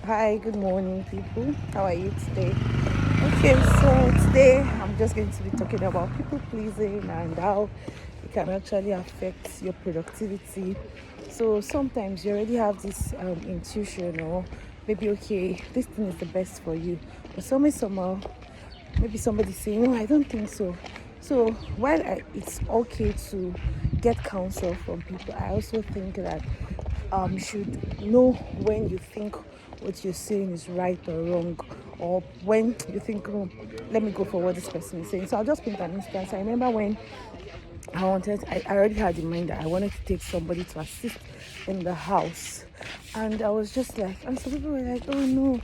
Hi, good morning, people. How are you today? Okay, so today I'm just going to be talking about people pleasing and how it can actually affect your productivity. So sometimes you already have this intuition, or maybe okay, this thing is the best for you, but somehow maybe somebody saying, no, I don't think so. So while it's okay to get counsel from people, I also think that you should know when you think what you're saying is right or wrong, or when you think, oh, let me go for what this person is saying. So I'll just paint an instance. I remember when I already had in mind that I wanted to take somebody to assist in the house. And I was just like, and some people were like, oh no,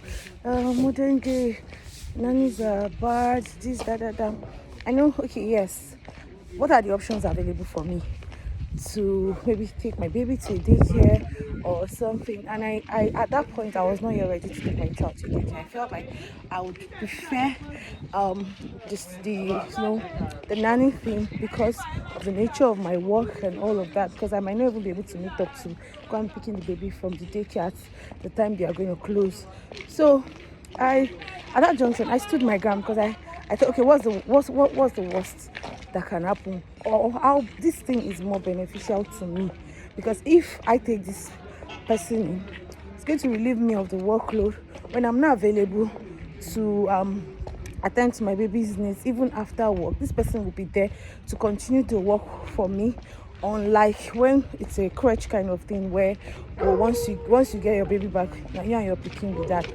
modern day nannies are bad, this, that. I know, okay, yes. What are the options available for me? To maybe take my baby to a daycare or something. And I at that point I was not yet ready to take my child to a daycare. I felt like I would prefer just the nanny thing because of the nature of my work and all of that, because I might not even be able to meet up to go and picking the baby from the daycare at the time they are going to close. So I at that junction I stood my ground because I thought, okay, what's the worst that can happen, or how this thing is more beneficial to me? Because if I take this person in, it's going to relieve me of the workload when I'm not available to attend to my baby's needs. Even after work, this person will be there to continue to work for me, unlike when it's a crutch kind of thing where, oh, once you get your baby back, now you and your pikin with that.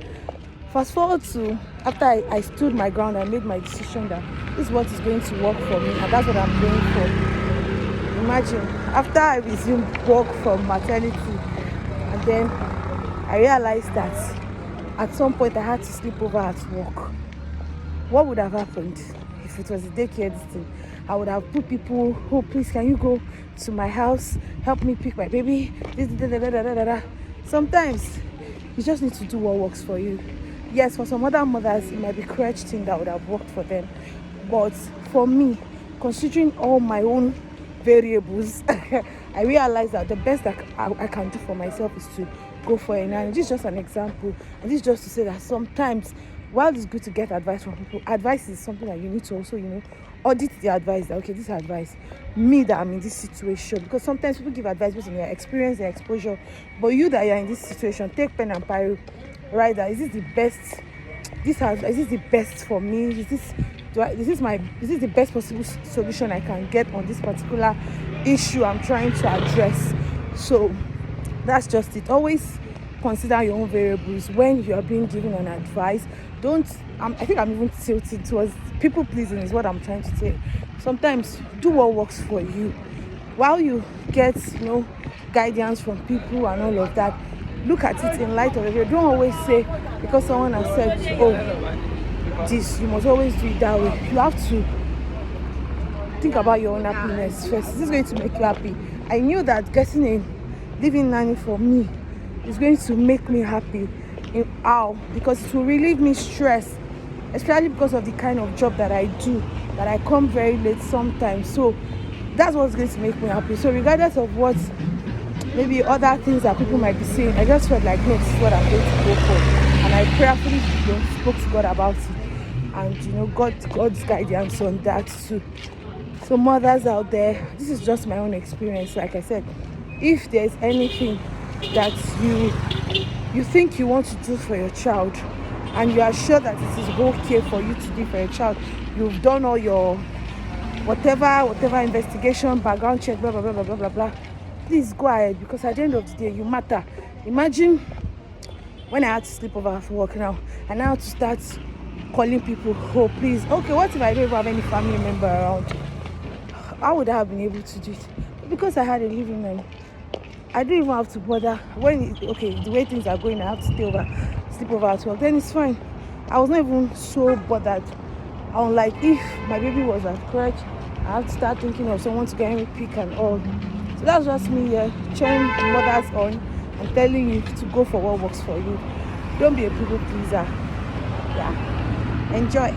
Fast forward to after I stood my ground, I made my decision that this is what is going to work for me, and that's what I'm going for. Imagine, after I resumed work from maternity, and then I realized that at some point I had to sleep over at work. What would have happened if it was a daycare this thing? I would have put people, oh please, can you go to my house, help me pick my baby, this, da, da, da, da, da, da. Sometimes you just need to do what works for you. Yes, for some other mothers it might be correct thing that would have worked for them, but for me, considering all my own variables, I realized that the best that I can do for myself is to go for a nanny. This is just an example, and this is just to say that sometimes, while it's good to get advice from people, advice is something that you need to also, audit the advice. That okay, this advice, me that I'm in this situation, because sometimes people give advice based on their experience, their exposure, but you that you're in this situation, take pen and paper, write that, is this the best? Is this the best for me? Is this the best possible solution I can get on this particular issue I'm trying to address? So that's just it. Always consider your own variables when you are being given an advice. Don't I think I'm even tilted towards people pleasing is what I'm trying to say. Sometimes do what works for you. While you get guidance from people and all of that, look at it in light of it. Don't always say because someone has said, oh, this, you must always do it that way. You have to think about your own happiness first. Is this going to make you happy? I knew that getting a living nanny for me is going to make me happy. Because it will relieve me stress, especially because of the kind of job that I do, that I come very late sometimes. So that's what's going to make me happy. So regardless of what maybe other things that people might be saying, I just felt like, no, this is what I'm going to go for. And I prayerfully spoke to God about it. And God's guidance on that too. So mothers out there, this is just my own experience. Like I said, if there's anything that you think you want to do for your child, and you are sure that it is okay for you to do for your child, you've done all your whatever investigation, background check, blah blah blah blah blah blah blah, please go ahead, because at the end of the day you matter. Imagine when I had to sleep over at work now, and I had to start calling people, oh please, okay, what if I don't even have any family member around? How would I have been able to do it? Because I had a living nanny, I don't even have to bother. When the way things are going, I have to sleep over at work, then it's fine. I was not even so bothered. Unlike if my baby was at crèche, I have to start thinking of someone to get me pick and all. So that's just me cheering mothers on and telling you to go for what works for you. Don't be a people pleaser. Yeah. Enjoy.